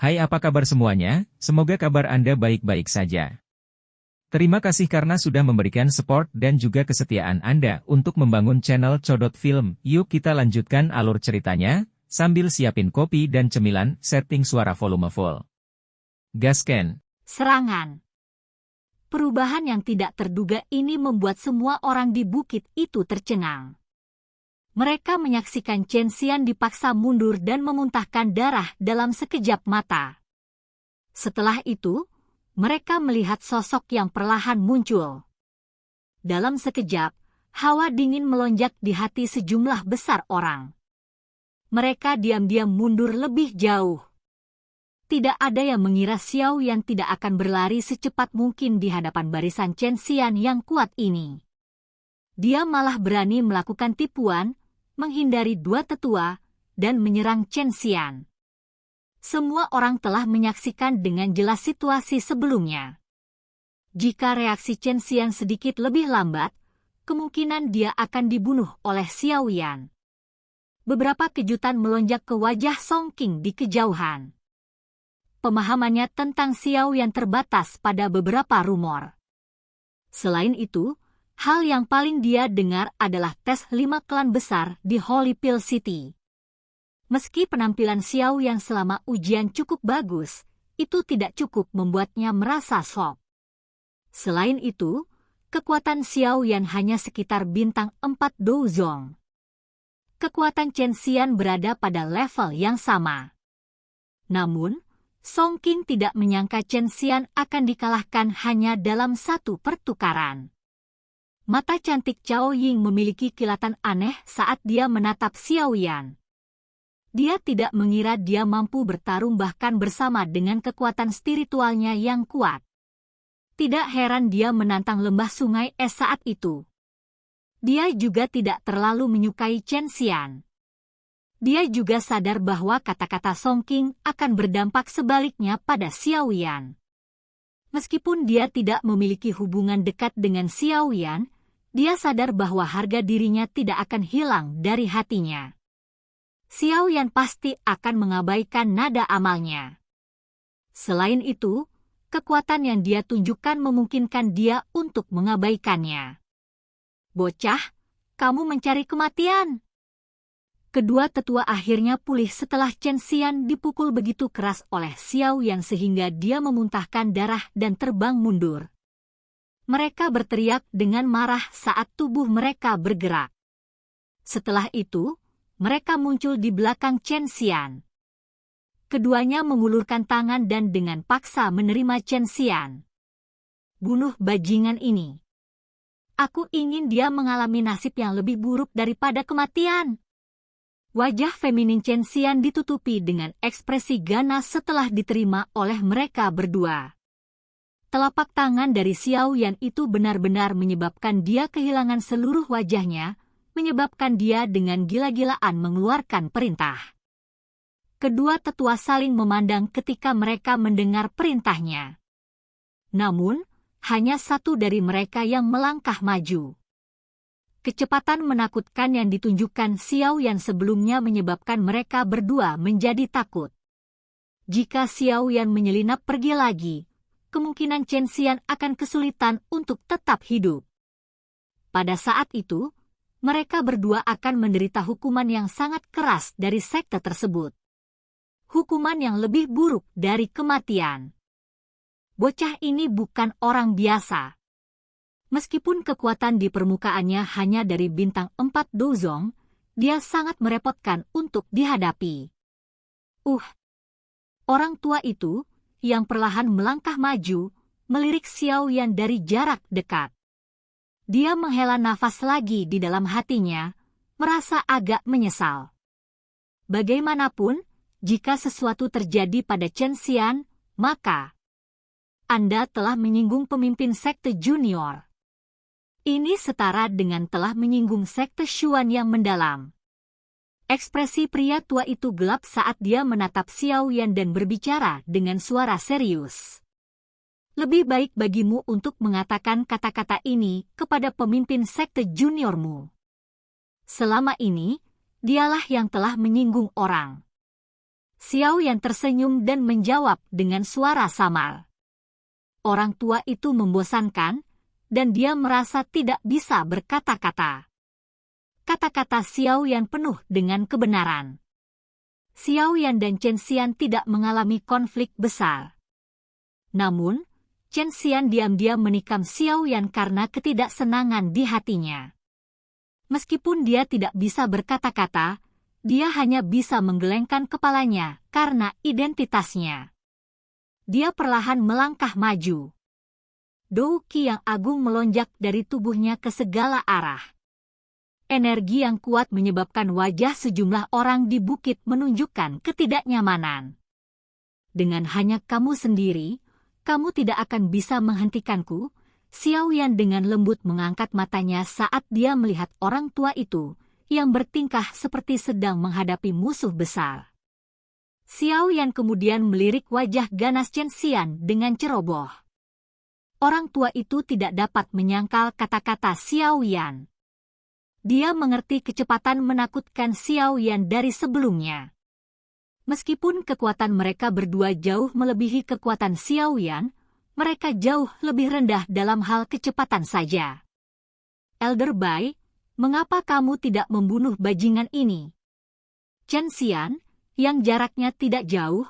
Hai, apa kabar semuanya? Semoga kabar Anda baik-baik saja. Terima kasih karena sudah memberikan support dan juga kesetiaan Anda untuk membangun channel Codot Film. Yuk kita lanjutkan alur ceritanya, sambil siapin kopi dan cemilan, setting suara volume full. Gasken. Serangan. Perubahan yang tidak terduga ini membuat semua orang di bukit itu tercengang. Mereka menyaksikan Chen Xian dipaksa mundur dan memuntahkan darah dalam sekejap mata. Setelah itu, mereka melihat sosok yang perlahan muncul. Dalam sekejap, hawa dingin melonjak di hati sejumlah besar orang. Mereka diam-diam mundur lebih jauh. Tidak ada yang mengira Xiao Yan tidak akan berlari secepat mungkin di hadapan barisan Chen Xian yang kuat ini. Dia malah berani melakukan tipuan, menghindari dua tetua, dan menyerang Chen Xian. Semua orang telah menyaksikan dengan jelas situasi sebelumnya. Jika reaksi Chen Xian sedikit lebih lambat, kemungkinan dia akan dibunuh oleh Xiao Yan. Beberapa kejutan melonjak ke wajah Song Qing di kejauhan. Pemahamannya tentang Xiao Yan terbatas pada beberapa rumor. Selain itu, hal yang paling dia dengar adalah tes 5 klan besar di Holy Pill City. Meski penampilan Xiao Yan selama ujian cukup bagus, itu tidak cukup membuatnya merasa shock. Selain itu, kekuatan Xiao Yan hanya sekitar bintang 4 douzong. Kekuatan Chen Xian berada pada level yang sama. Namun, Song Qing tidak menyangka Chen Xian akan dikalahkan hanya dalam satu pertukaran. Mata cantik Cao Ying memiliki kilatan aneh saat dia menatap Xiao Yan. Dia tidak mengira dia mampu bertarung bahkan bersama dengan kekuatan spiritualnya yang kuat. Tidak heran dia menantang lembah sungai es saat itu. Dia juga tidak terlalu menyukai Chen Xian. Dia juga sadar bahwa kata-kata Song Qing akan berdampak sebaliknya pada Xiao Yan. Meskipun dia tidak memiliki hubungan dekat dengan Xiao Yan, dia sadar bahwa harga dirinya tidak akan hilang dari hatinya. Xiao Yan pasti akan mengabaikan nada amalnya. Selain itu, kekuatan yang dia tunjukkan memungkinkan dia untuk mengabaikannya. Bocah, kamu mencari kematian. Kedua tetua akhirnya pulih setelah Chen Xian dipukul begitu keras oleh Xiao Yan sehingga dia memuntahkan darah dan terbang mundur. Mereka berteriak dengan marah saat tubuh mereka bergerak. Setelah itu, mereka muncul di belakang Chen Xian. Keduanya mengulurkan tangan dan dengan paksa menerima Chen Xian. Bunuh bajingan ini. Aku ingin dia mengalami nasib yang lebih buruk daripada kematian. Wajah feminin Chen Xian ditutupi dengan ekspresi ganas setelah diterima oleh mereka berdua. Telapak tangan dari Xiao Yan itu benar-benar menyebabkan dia kehilangan seluruh wajahnya, menyebabkan dia dengan gila-gilaan mengeluarkan perintah. Kedua tetua saling memandang ketika mereka mendengar perintahnya. Namun, hanya satu dari mereka yang melangkah maju. Kecepatan menakutkan yang ditunjukkan Xiao Yan sebelumnya menyebabkan mereka berdua menjadi takut. Jika Xiao Yan menyelinap pergi lagi, kemungkinan Chen Xian akan kesulitan untuk tetap hidup. Pada saat itu, mereka berdua akan menderita hukuman yang sangat keras dari sekte tersebut. Hukuman yang lebih buruk dari kematian. Bocah ini bukan orang biasa. Meskipun kekuatan di permukaannya hanya dari bintang 4 douzong, dia sangat merepotkan untuk dihadapi. Orang tua itu, yang perlahan melangkah maju, melirik Xiao Yan dari jarak dekat. Dia menghela nafas lagi di dalam hatinya, merasa agak menyesal. Bagaimanapun, jika sesuatu terjadi pada Chen Xian, maka Anda telah menyinggung pemimpin sekte junior. Ini setara dengan telah menyinggung sekte Xuan yang mendalam. Ekspresi pria tua itu gelap saat dia menatap Xiao Yan dan berbicara dengan suara serius. Lebih baik bagimu untuk mengatakan kata-kata ini kepada pemimpin sekte juniormu. Selama ini, dialah yang telah menyinggung orang. Xiao Yan tersenyum dan menjawab dengan suara samar. Orang tua itu membosankan, dan dia merasa tidak bisa berkata-kata. Kata-kata Xiao Yan penuh dengan kebenaran. Xiao Yan dan Chen Xian tidak mengalami konflik besar. Namun, Chen Xian diam-diam menikam Xiao Yan karena ketidaksenangan di hatinya. Meskipun dia tidak bisa berkata-kata, dia hanya bisa menggelengkan kepalanya karena identitasnya. Dia perlahan melangkah maju. Dou Qi yang agung melonjak dari tubuhnya ke segala arah. Energi yang kuat menyebabkan wajah sejumlah orang di bukit menunjukkan ketidaknyamanan. Dengan hanya kamu sendiri, kamu tidak akan bisa menghentikanku. Xiao Yan dengan lembut mengangkat matanya saat dia melihat orang tua itu, yang bertingkah seperti sedang menghadapi musuh besar. Xiao Yan kemudian melirik wajah ganas Chen Xian dengan ceroboh. Orang tua itu tidak dapat menyangkal kata-kata Xiao Yan. Dia mengerti kecepatan menakutkan Xiao Yan dari sebelumnya. Meskipun kekuatan mereka berdua jauh melebihi kekuatan Xiao Yan, mereka jauh lebih rendah dalam hal kecepatan saja. Elder Bai, mengapa kamu tidak membunuh bajingan ini? Chen Xian, yang jaraknya tidak jauh,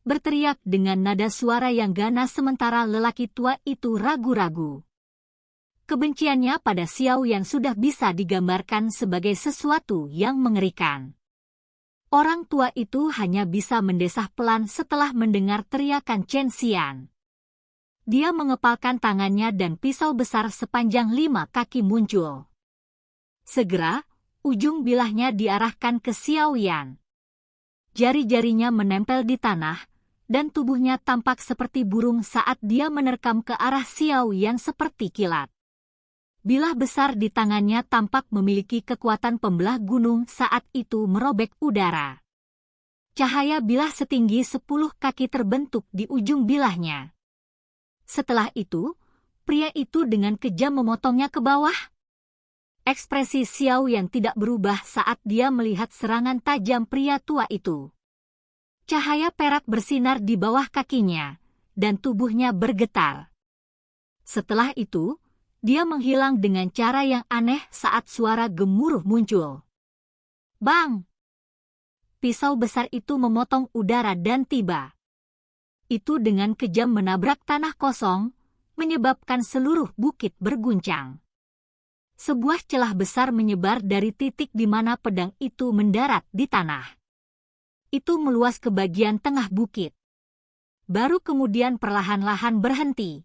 berteriak dengan nada suara yang ganas sementara lelaki tua itu ragu-ragu. Kebenciannya pada Xiao Yan sudah bisa digambarkan sebagai sesuatu yang mengerikan. Orang tua itu hanya bisa mendesah pelan setelah mendengar teriakan Chen Xian. Dia mengepalkan tangannya dan pisau besar sepanjang 5 kaki muncul. Segera, ujung bilahnya diarahkan ke Xiao Yan. Jari-jarinya menempel di tanah, dan tubuhnya tampak seperti burung saat dia menerkam ke arah Xiao Yan seperti kilat. Bilah besar di tangannya tampak memiliki kekuatan pembelah gunung saat itu merobek udara. Cahaya bilah setinggi 10 kaki terbentuk di ujung bilahnya. Setelah itu, pria itu dengan kejam memotongnya ke bawah. Ekspresi Xiao Yan tidak berubah saat dia melihat serangan tajam pria tua itu. Cahaya perak bersinar di bawah kakinya, dan tubuhnya bergetar. Setelah itu, dia menghilang dengan cara yang aneh saat suara gemuruh muncul. Bang! Pisau besar itu memotong udara dan tiba. Itu dengan kejam menabrak tanah kosong, menyebabkan seluruh bukit berguncang. Sebuah celah besar menyebar dari titik di mana pedang itu mendarat di tanah. Itu meluas ke bagian tengah bukit. Baru kemudian perlahan-lahan berhenti.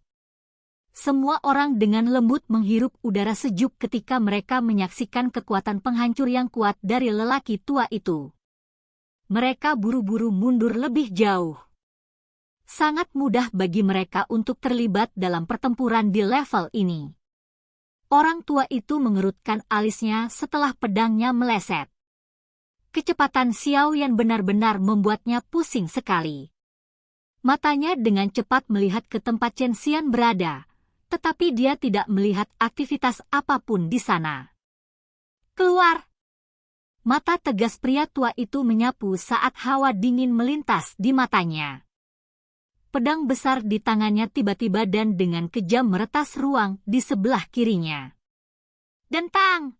Semua orang dengan lembut menghirup udara sejuk ketika mereka menyaksikan kekuatan penghancur yang kuat dari lelaki tua itu. Mereka buru-buru mundur lebih jauh. Sangat mudah bagi mereka untuk terlibat dalam pertempuran di level ini. Orang tua itu mengerutkan alisnya setelah pedangnya meleset. Kecepatan Xiao Yan benar-benar membuatnya pusing sekali. Matanya dengan cepat melihat ke tempat Chen Xian berada, tetapi dia tidak melihat aktivitas apapun di sana. Keluar! Mata tegas pria tua itu menyapu saat hawa dingin melintas di matanya. Pedang besar di tangannya tiba-tiba dan dengan kejam meretas ruang di sebelah kirinya. Dentang!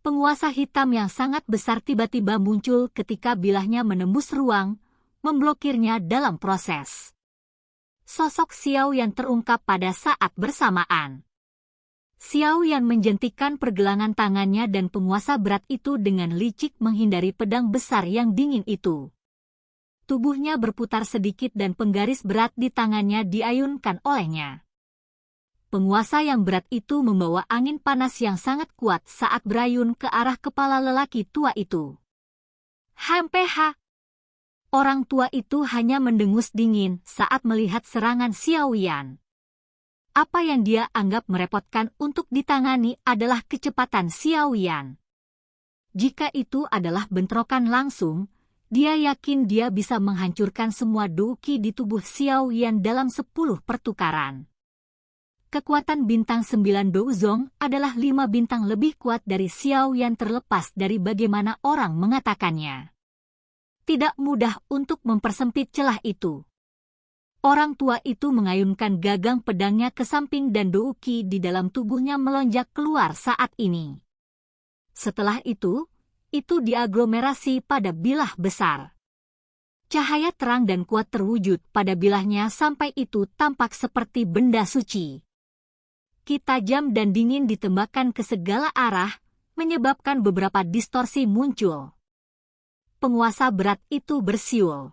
Penguasa hitam yang sangat besar tiba-tiba muncul ketika bilahnya menembus ruang, memblokirnya dalam proses. Sosok Xiao Yan terungkap pada saat bersamaan. Xiao Yan menjentikan pergelangan tangannya dan penguasa berat itu dengan licik menghindari pedang besar yang dingin itu. Tubuhnya berputar sedikit dan penggaris berat di tangannya diayunkan olehnya. Penguasa yang berat itu membawa angin panas yang sangat kuat saat berayun ke arah kepala lelaki tua itu. HMPH! Orang tua itu hanya mendengus dingin saat melihat serangan Xiao Yan. Apa yang dia anggap merepotkan untuk ditangani adalah kecepatan Xiao Yan. Jika itu adalah bentrokan langsung, dia yakin dia bisa menghancurkan semua doki di tubuh Xiao Yan dalam 10 pertukaran. Kekuatan bintang 9 Douzong adalah 5 bintang lebih kuat dari Xiao Yan terlepas dari bagaimana orang mengatakannya. tidak mudah untuk mempersempit celah itu. Orang tua itu mengayunkan gagang pedangnya ke samping dan Douki di dalam tubuhnya melonjak keluar saat ini. Setelah itu diaglomerasi pada bilah besar. Cahaya terang dan kuat terwujud pada bilahnya sampai itu tampak seperti benda suci. Ki tajam dan dingin ditembakkan ke segala arah, menyebabkan beberapa distorsi muncul. Penguasa berat itu bersiul.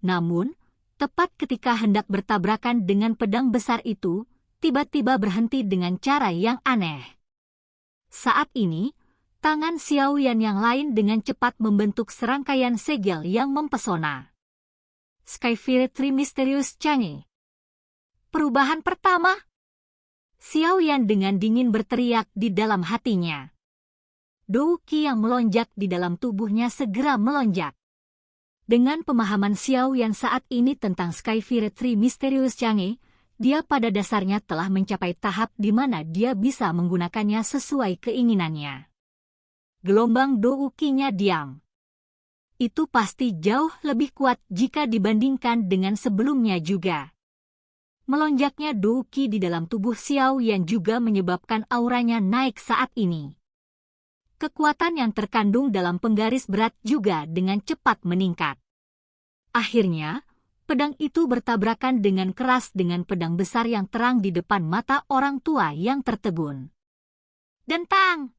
Namun, tepat ketika hendak bertabrakan dengan pedang besar itu, tiba-tiba berhenti dengan cara yang aneh. Saat ini, tangan Xiaoyan yang lain dengan cepat membentuk serangkaian segel yang mempesona. Skyfire Mysterious Change. Perubahan pertama. Xiaoyan dengan dingin berteriak di dalam hatinya. Douki yang melonjak di dalam tubuhnya segera melonjak. Dengan pemahaman Xiaoyan saat ini tentang Skyfire Mysterious Change, dia pada dasarnya telah mencapai tahap di mana dia bisa menggunakannya sesuai keinginannya. Gelombang Douki-nya diam. Itu pasti jauh lebih kuat jika dibandingkan dengan sebelumnya juga. Melonjaknya Douki di dalam tubuh Xiaoyan juga menyebabkan auranya naik saat ini. Kekuatan yang terkandung dalam penggaris berat juga dengan cepat meningkat. Akhirnya, pedang itu bertabrakan dengan keras dengan pedang besar yang terang di depan mata orang tua yang tertegun. Dentang!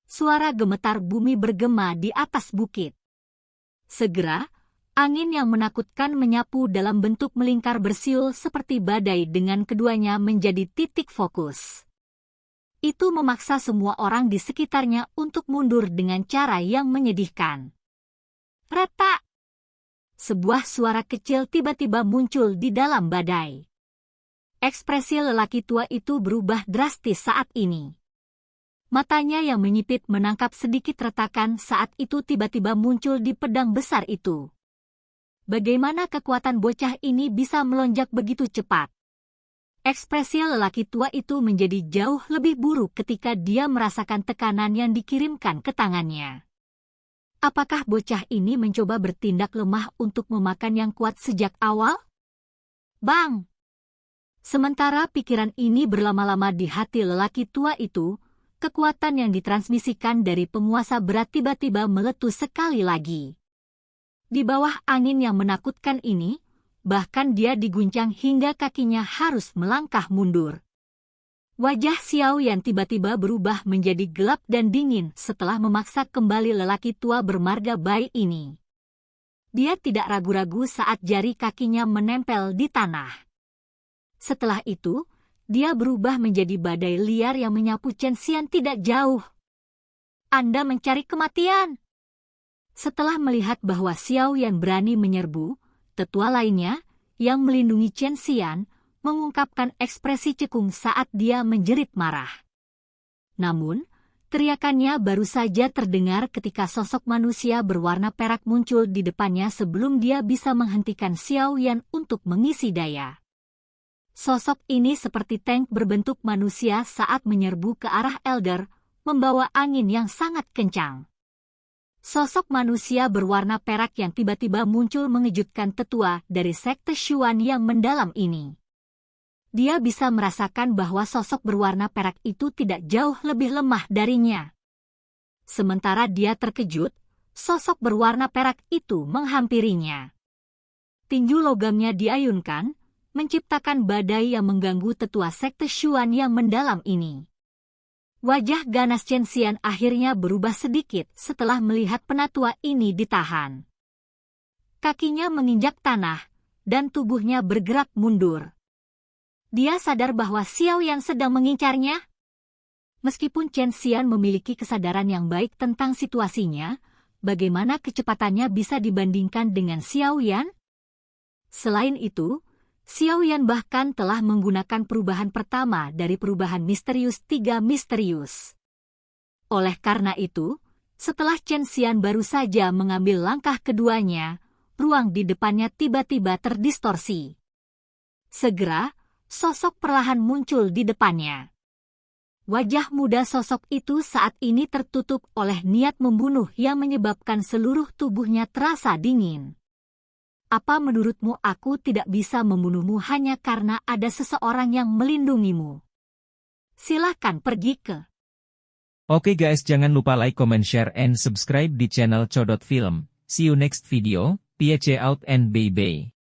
Suara gemetar bumi bergema di atas bukit. Segera, angin yang menakutkan menyapu dalam bentuk melingkar bersiul seperti badai dengan keduanya menjadi titik fokus. Itu memaksa semua orang di sekitarnya untuk mundur dengan cara yang menyedihkan. Retak! Sebuah suara kecil tiba-tiba muncul di dalam badai. Ekspresi lelaki tua itu berubah drastis saat ini. Matanya yang menyipit menangkap sedikit retakan saat itu tiba-tiba muncul di pedang besar itu. Bagaimana kekuatan bocah ini bisa melonjak begitu cepat? Ekspresi lelaki tua itu menjadi jauh lebih buruk ketika dia merasakan tekanan yang dikirimkan ke tangannya. Apakah bocah ini mencoba bertindak lemah untuk memakan yang kuat sejak awal? Bang! Sementara pikiran ini berlama-lama di hati lelaki tua itu, kekuatan yang ditransmisikan dari penguasa berat tiba-tiba meletus sekali lagi. Di bawah angin yang menakutkan ini, bahkan dia diguncang hingga kakinya harus melangkah mundur. Wajah Xiaoyan tiba-tiba berubah menjadi gelap dan dingin setelah memaksa kembali lelaki tua bermarga baik ini. Dia tidak ragu-ragu saat jari kakinya menempel di tanah. Setelah itu, dia berubah menjadi badai liar yang menyapu Chen Xian tidak jauh. Anda mencari kematian. Setelah melihat bahwa Xiaoyan berani menyerbu, tetua lainnya, yang melindungi Chen Xian, mengungkapkan ekspresi cekung saat dia menjerit marah. Namun, teriakannya baru saja terdengar ketika sosok manusia berwarna perak muncul di depannya sebelum dia bisa menghentikan Xiaoyan untuk mengisi daya. Sosok ini seperti tank berbentuk manusia saat menyerbu ke arah Elder, membawa angin yang sangat kencang. Sosok manusia berwarna perak yang tiba-tiba muncul mengejutkan tetua dari sekte Shuan yang mendalam ini. Dia bisa merasakan bahwa sosok berwarna perak itu tidak jauh lebih lemah darinya. Sementara dia terkejut, sosok berwarna perak itu menghampirinya. Tinju logamnya diayunkan, menciptakan badai yang mengganggu tetua sekte Shuan yang mendalam ini. Wajah ganas Chen Xian akhirnya berubah sedikit setelah melihat penatua ini ditahan. Kakinya menginjak tanah, dan tubuhnya bergerak mundur. Dia sadar bahwa Xiaoyan sedang mengincarnya. Meskipun Chen Xian memiliki kesadaran yang baik tentang situasinya, bagaimana kecepatannya bisa dibandingkan dengan Xiaoyan? Selain itu, Xiaoyan bahkan telah menggunakan perubahan pertama dari perubahan misterius 3 misterius. Oleh karena itu, setelah Chen Xian baru saja mengambil langkah keduanya, ruang di depannya tiba-tiba terdistorsi. Segera, sosok perlahan muncul di depannya. Wajah muda sosok itu saat ini tertutup oleh niat membunuh yang menyebabkan seluruh tubuhnya terasa dingin. Apa menurutmu aku tidak bisa membunuhmu hanya karena ada seseorang yang melindungimu? Silahkan pergi ke. Oke guys, jangan lupa like, comment, share, and subscribe di channel Codot Film. See you next video, peace out and bye-bye.